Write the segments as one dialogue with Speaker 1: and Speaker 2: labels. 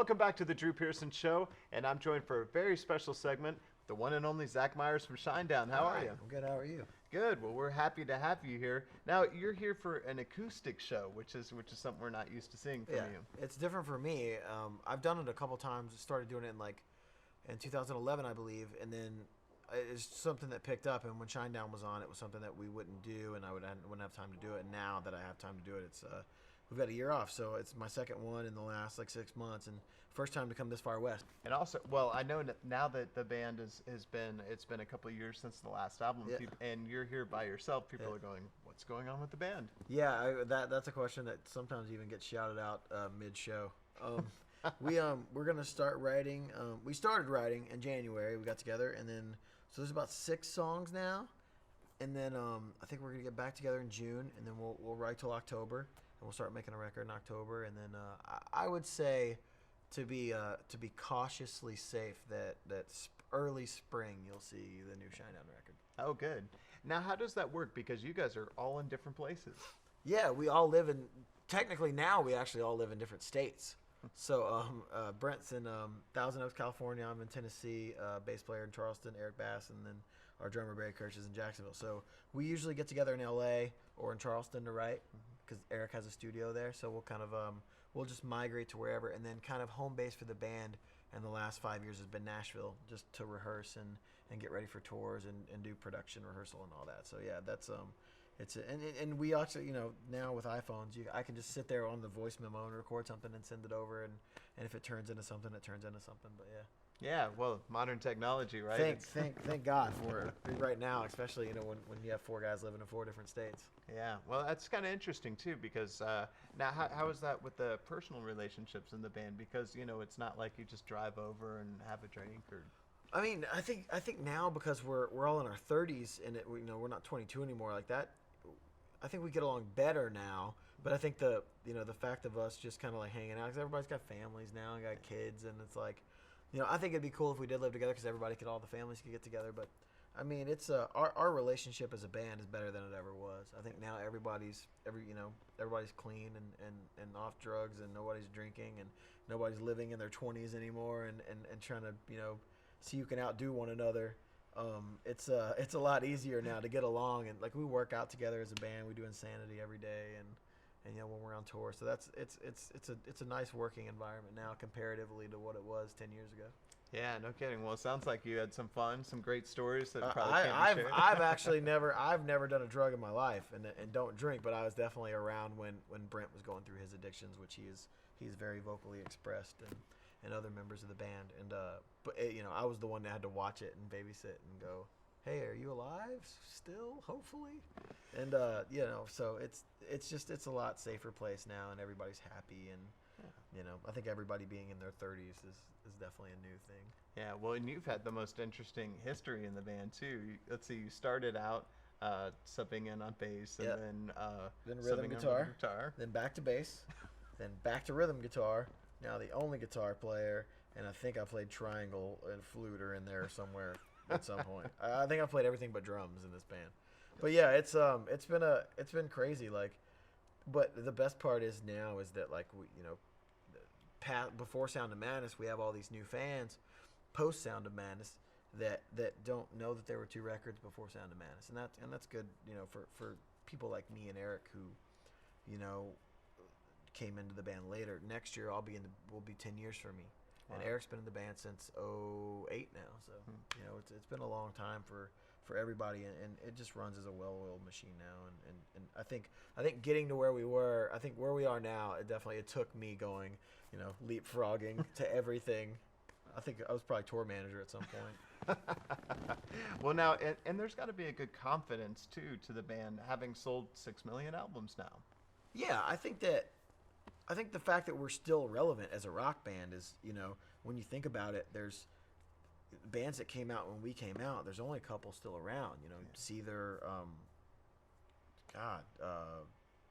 Speaker 1: Welcome back to the Drew Pearson Show, and I'm joined for a very special segment, the one and only Zach Myers from Shinedown. How are you?
Speaker 2: I'm good. How are you?
Speaker 1: Good. Well, we're happy to have you here. Now, you're here for an acoustic show, which is something we're not used to seeing from you.
Speaker 2: It's different for me. I've done it a couple times. Started doing it in 2011, I believe, and then it's something that picked up. And when Shinedown was on, it was something that we wouldn't do, and I wouldn't have time to do it. And now that I have time to do it, it's we've got a year off, so it's my second one in the last 6 months, and first time to come this far west.
Speaker 1: And also, well, I know now that the band has been a couple of years since the last album, and you're here by yourself. People are going, "What's going on with the band?"
Speaker 2: Yeah, that's a question that sometimes even gets shouted out mid-show. We're gonna start writing. We started writing in January. We got together, and then so there's about 6 songs now, and then I think we're gonna get back together in June, and then we'll write till October, and we'll start making a record in October, and then I would say to be cautiously safe that early spring you'll see the new Shinedown record.
Speaker 1: Oh, good. Now, how does that work? Because you guys are all in different places.
Speaker 2: Yeah, we all live in. Technically, now we actually all live in different states. So Brent's in Thousand Oaks, California. I'm in Tennessee. Bass player in Charleston, Eric Bass, and then our drummer Barry Kirsch is in Jacksonville. So we usually get together in L.A. or in Charleston to write because Eric has a studio there. So we'll kind of we'll just migrate to wherever, and then kind of home base for the band in the last 5 years has been Nashville, just to rehearse and get ready for tours and do production rehearsal and all that. So yeah, that's and we actually, now with iPhones, I can just sit there on the voice memo and record something and send it over, and if it turns into something, it turns into something. But yeah.
Speaker 1: Yeah, well, modern technology, right?
Speaker 2: Thank God for it right now, especially when you have 4 guys living in 4 different states.
Speaker 1: Yeah, well, that's kind of interesting too, because now how is that with the personal relationships in the band? Because it's not like you just drive over and have a drink or.
Speaker 2: I mean, I think now because we're all in our 30s and we're not 22 anymore like that. I think we get along better now, but I think the fact of us just kind of like hanging out, because everybody's got families now and got kids, and it's like, I think it'd be cool if we did live together because all the families could get together. But I mean, it's our relationship as a band is better than it ever was. I think now everybody's clean and off drugs, and nobody's drinking, and nobody's living in their 20s anymore, and trying to see who can outdo one another. It's a lot easier now to get along, and like we work out together as a band. We do Insanity every day, and when we're on tour. So it's a nice working environment now comparatively to what it was 10 years ago.
Speaker 1: Yeah, no kidding. Well, it sounds like you had some fun, some great stories that probably can't be shared.
Speaker 2: I've actually never done a drug in my life, and don't drink, but I was definitely around when Brent was going through his addictions, which he's very vocally expressed, and other members of the band, and but I was the one that had to watch it and babysit and go, hey, are you alive still? Hopefully, and so it's a lot safer place now, and everybody's happy, and I think everybody being in their 30s is definitely a new thing.
Speaker 1: Yeah, well, and you've had the most interesting history in the band too. Let's see, you started out subbing in on bass, and
Speaker 2: then rhythm guitar, then back to bass, then back to rhythm guitar. Now the only guitar player, and I think I played triangle and flute are in there somewhere at some point. I think I played everything but drums in this band. But yeah, it's been crazy. Like, but the best part is now is that like we before Sound of Madness we have all these new fans, post Sound of Madness that don't know that there were 2 records before Sound of Madness, and that's good for people like me and Eric who came into the band later. Next year will be 10 years for me. Wow. And Eric's been in the band since '08 now, so it's been a long time for everybody, and it just runs as a well-oiled machine now. And I think getting to where we were, I think where we are now, it took me going, leapfrogging to everything. I think I was probably tour manager at some point.
Speaker 1: Well, now, and there's got to be a good confidence too to the band having sold 6 million albums now.
Speaker 2: Yeah, I think the fact that we're still relevant as a rock band is, when you think about it, there's bands that came out when we came out. There's only a couple still around. Seether,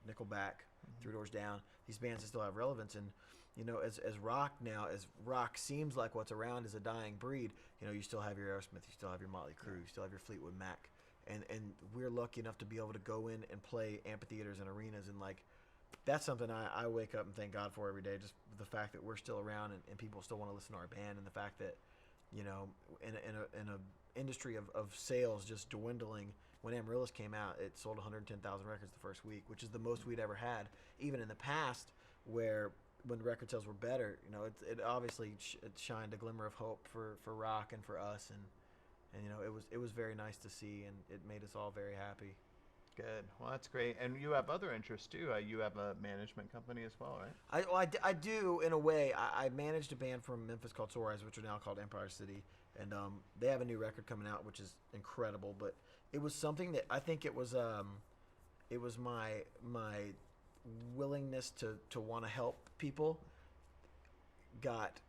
Speaker 2: Nickelback, Three Doors Down. These bands that still have relevance, and as rock now, as rock seems like what's around is a dying breed. You still have your Aerosmith, you still have your Motley Crue, you still have your Fleetwood Mac, and we're lucky enough to be able to go in and play amphitheaters and arenas and like that's something I wake up and thank God for every day. Just the fact that we're still around and people still want to listen to our band, and the fact that, you know, in a industry of sales just dwindling. When Amaryllis came out, it sold 110,000 records the first week, which is the most we'd ever had. Even in the past, when record sales were better, you know, it obviously it shined a glimmer of hope for rock and for us, and you know, it was very nice to see, and it made us all very happy.
Speaker 1: Good. Well, that's great. And you have other interests too. You have a management company as well, right?
Speaker 2: I do in a way. I managed a band from Memphis called Sore Eyes, which are now called Empire City, and they have a new record coming out, which is incredible. But it was something that I think it was my willingness to want to help people got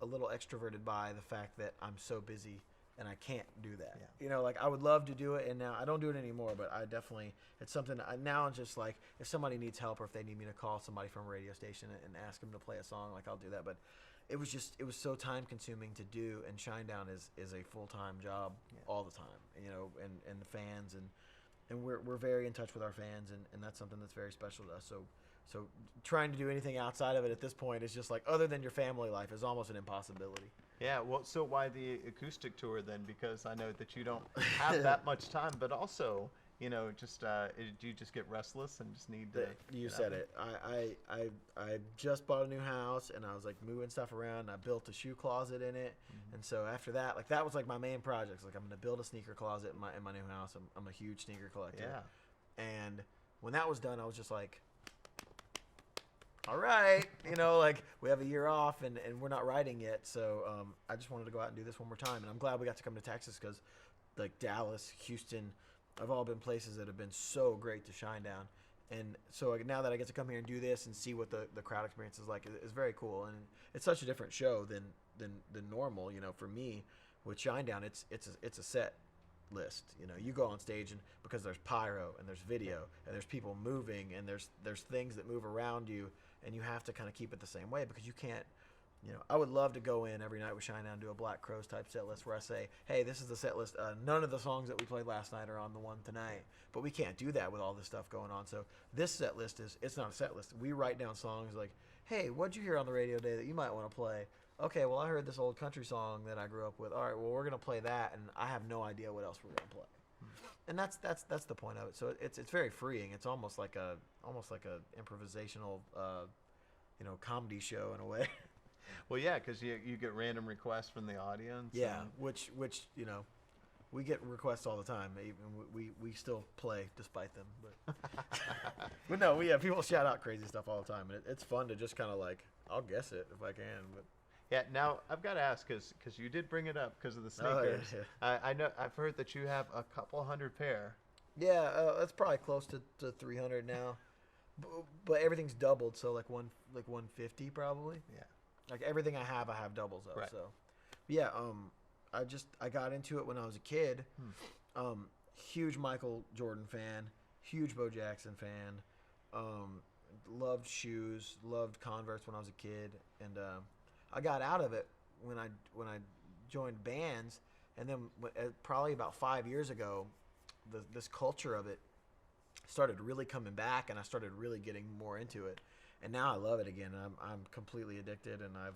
Speaker 2: a little extroverted by the fact that I'm so busy and I can't do that.
Speaker 1: Yeah.
Speaker 2: You know, like I would love to do it, and now I don't do it anymore, but I definitely, it's something now I'm just like, if somebody needs help or if they need me to call somebody from a radio station and ask them to play a song, like I'll do that. But it was so time consuming to do, and Shinedown is a full-time job all the time, you know, and the fans, and we're very in touch with our fans, and that's something that's very special to us. So trying to do anything outside of it at this point is just like, other than your family life, is almost an impossibility.
Speaker 1: Yeah, well, so why the acoustic tour then? Because I know that you don't have that much time, but also, you know, just do you just get restless and just need to?
Speaker 2: You said it. I just bought a new house, and I was like moving stuff around. And I built a shoe closet in it, and so after that, like that was like my main project. Like I'm gonna build a sneaker closet in my new house. I'm a huge sneaker collector.
Speaker 1: Yeah.
Speaker 2: And when that was done, I was just like, all right, you know, like we have a year off and we're not writing yet. So I just wanted to go out and do this one more time. And I'm glad we got to come to Texas because like Dallas, Houston, have all been places that have been so great to Shinedown. And so like, now that I get to come here and do this and see what the crowd experience is like, is very cool. And it's such a different show than normal, you know, for me with Shinedown. It's a set list. You know, you go on stage and because there's pyro and there's video and there's people moving and there's things that move around you, and you have to kind of keep it the same way because you can't, you know, I would love to go in every night with Shinedown and do a Black Crowes type set list where I say, hey, this is the set list. None of the songs that we played last night are on the one tonight, but we can't do that with all this stuff going on. So this set list it's not a set list. We write down songs like, hey, what'd you hear on the radio today that you might want to play? Okay, well, I heard this old country song that I grew up with. All right, well, we're going to play that, and I have no idea what else we're going to play. And that's the point of it. So it's very freeing. It's almost like a improvisational, you know, comedy show in a way.
Speaker 1: Well, yeah, because you get random requests from the audience.
Speaker 2: Yeah, which you know, we get requests all the time. Even we still play despite them. But no, people shout out crazy stuff all the time, and it's fun to just kind of like, I'll guess it if I can. But
Speaker 1: yeah, now I've got to ask because you did bring it up because of the sneakers.
Speaker 2: Oh, yeah.
Speaker 1: I know I've heard that you have a couple hundred pair.
Speaker 2: Yeah, that's probably close to 300 now, but everything's doubled, so like 150 probably.
Speaker 1: Yeah,
Speaker 2: like everything I have doubles of.
Speaker 1: Right.
Speaker 2: So yeah, I got into it when I was a kid. Huge Michael Jordan fan, huge Bo Jackson fan. Loved shoes, loved Converse when I was a kid, and I got out of it when I joined bands, and then probably about 5 years ago, this culture of it started really coming back, and I started really getting more into it, and now I love it again. I'm completely addicted, and I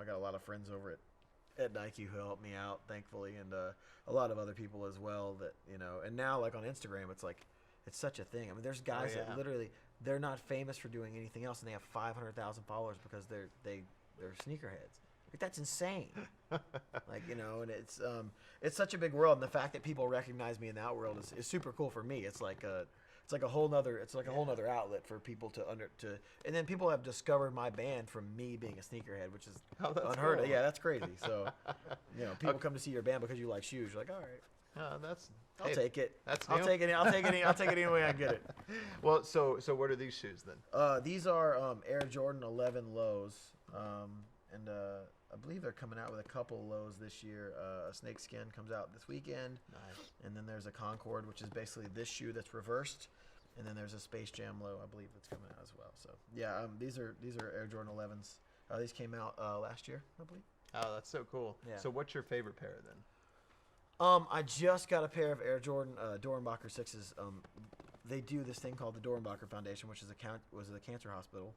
Speaker 2: got a lot of friends over at Nike who helped me out, thankfully, and a lot of other people as well that, you know, and now like on Instagram, it's like it's such a thing. I mean, there's guys that literally they're not famous for doing anything else, and they have 500,000 followers because they're sneakerheads. Like that's insane. Like, you know, and it's such a big world, and the fact that people recognize me in that world is super cool for me. It's like a whole nother outlet for people to and then people have discovered my band from me being a sneakerhead, which is unheard of. Yeah, that's crazy. So, you know, people come to see your band because you like shoes. You're like, all right. I'll take it. I'll take it any way I get it.
Speaker 1: Well, so what are these shoes then?
Speaker 2: These are Air Jordan 11 lows, and I believe they're coming out with a couple lows this year. A snakeskin comes out this weekend.
Speaker 1: Nice.
Speaker 2: And then there's a Concord, which is basically this shoe that's reversed. And then there's a Space Jam low, I believe, that's coming out as well. So yeah, these are Air Jordan 11s. These came out last year, I believe.
Speaker 1: Oh, that's so cool.
Speaker 2: Yeah.
Speaker 1: So what's your favorite pair then?
Speaker 2: I just got a pair of Air Jordan Dorenbacher 6s they do this thing called the Dornbacher Foundation, which is a cancer hospital,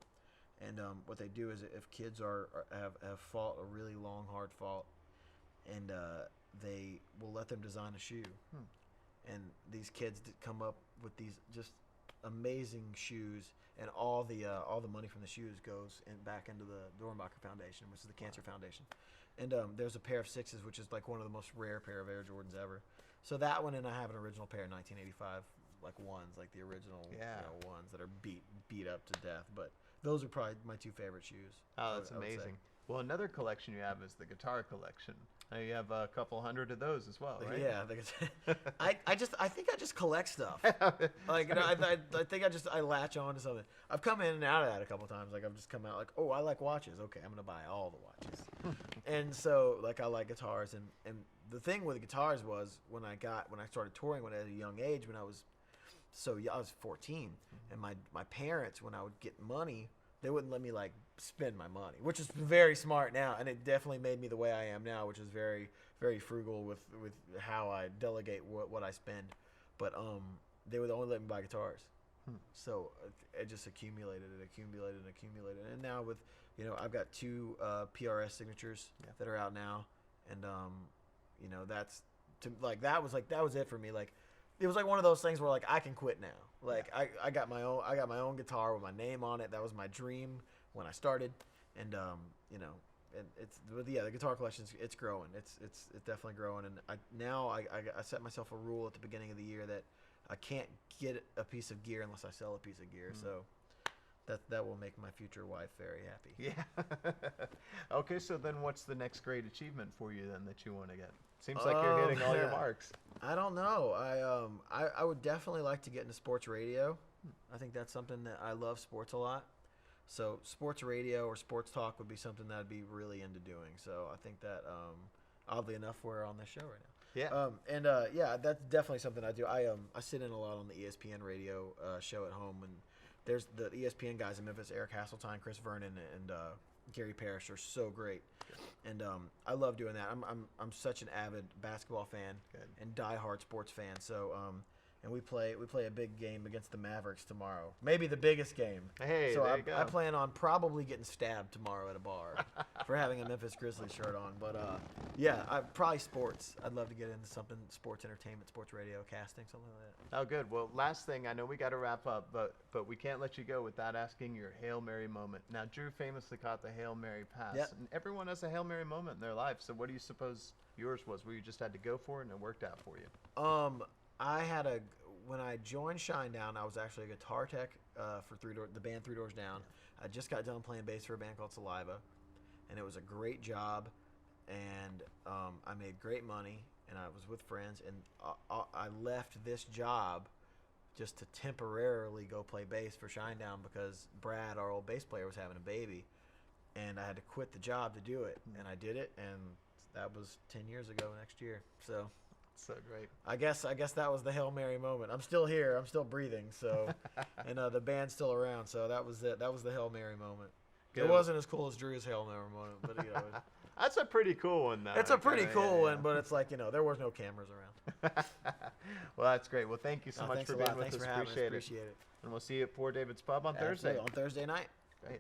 Speaker 2: and what they do is if kids have fought a really long, hard fault, and they will let them design a shoe, and these kids come up with these just amazing shoes, and all the money from the shoes goes back into the Dornbacher Foundation, which is the cancer foundation. And there's a pair of 6s, which is like one of the most rare pair of Air Jordans ever. So that one, and I have an original pair of 1985 like ones, like the original ones that are beat up to death. But those are probably my 2 favorite shoes.
Speaker 1: Oh, that's amazing. Well, another collection you have is the guitar collection. You have a couple hundred of those as well, right?
Speaker 2: Yeah, I think I just collect stuff. Like, you know, I think I latch on to something. I've come in and out of that a couple times. Like, I've just come out like, oh, I like watches. Okay, I'm gonna buy all the watches. And so, like, I like guitars. And the thing with the guitars was when I started touring at a young age, when I was I was 14, and my parents, when I would get money, they wouldn't let me like spend my money, which is very smart now, and it definitely made me the way I am now, which is very, very frugal with how I delegate what I spend. But they would only let me buy guitars, so it just accumulated, and now with I've got 2 PRS signatures that are out now, and that's that was it for me. Like, it was like one of those things where like I can quit now. Like I got my own guitar with my name on it. That was my dream when I started, and the guitar collection, it's growing. It's definitely growing, and I set myself a rule at the beginning of the year that I can't get a piece of gear unless I sell a piece of gear. So that will make my future wife very happy.
Speaker 1: Yeah. Okay, so then what's the next great achievement for you then that you want to get? Seems like you're hitting all your marks.
Speaker 2: I don't know. I would definitely like to get into sports radio. I think that's something that I love sports a lot. So sports radio or sports talk would be something that I'd be really into doing. So I think that oddly enough, we're on this show right now.
Speaker 1: Yeah.
Speaker 2: That's definitely something I do. I sit in a lot on the ESPN radio show at home, and there's the ESPN guys in Memphis, Eric Hasseltine, Chris Vernon, and Gary Parrish are so great, and I love doing that. I'm such an avid basketball fan and diehard sports fan. So and we play a big game against the Mavericks tomorrow, maybe the biggest game.
Speaker 1: Hey,
Speaker 2: so
Speaker 1: there you go.
Speaker 2: I plan on probably getting stabbed tomorrow at a bar for having a Memphis Grizzlies shirt on. But probably sports. I'd love to get into something sports entertainment, sports radio, casting, something like that.
Speaker 1: Oh, good. Well, last thing, I know we got to wrap up, but we can't let you go without asking your Hail Mary moment. Now, Drew famously caught the Hail Mary pass, and everyone has a Hail Mary moment in their life. So what do you suppose yours was, where you just had to go for it and it worked out for you?
Speaker 2: When I joined Shinedown, I was actually a guitar tech for the band 3 Doors Down. I just got done playing bass for a band called Saliva, and it was a great job, and I made great money, and I was with friends, and I left this job just to temporarily go play bass for Shinedown because Brad, our old bass player, was having a baby, and I had to quit the job to do it, and I did it, and that was 10 years ago next year. So
Speaker 1: great.
Speaker 2: I guess that was the Hail Mary moment. I'm still here. I'm still breathing. So, and the band's still around. So that was it. That was the Hail Mary moment. Good. It wasn't as cool as Drew's Hail Mary moment, but
Speaker 1: that's a pretty cool one, though.
Speaker 2: It's a pretty cool one, but it's like there was no cameras around.
Speaker 1: Well, that's great. Well, thank you so much for being with us.
Speaker 2: Appreciate it.
Speaker 1: And we'll see you at Poor David's Pub on Thursday.
Speaker 2: On Thursday night.
Speaker 1: Great.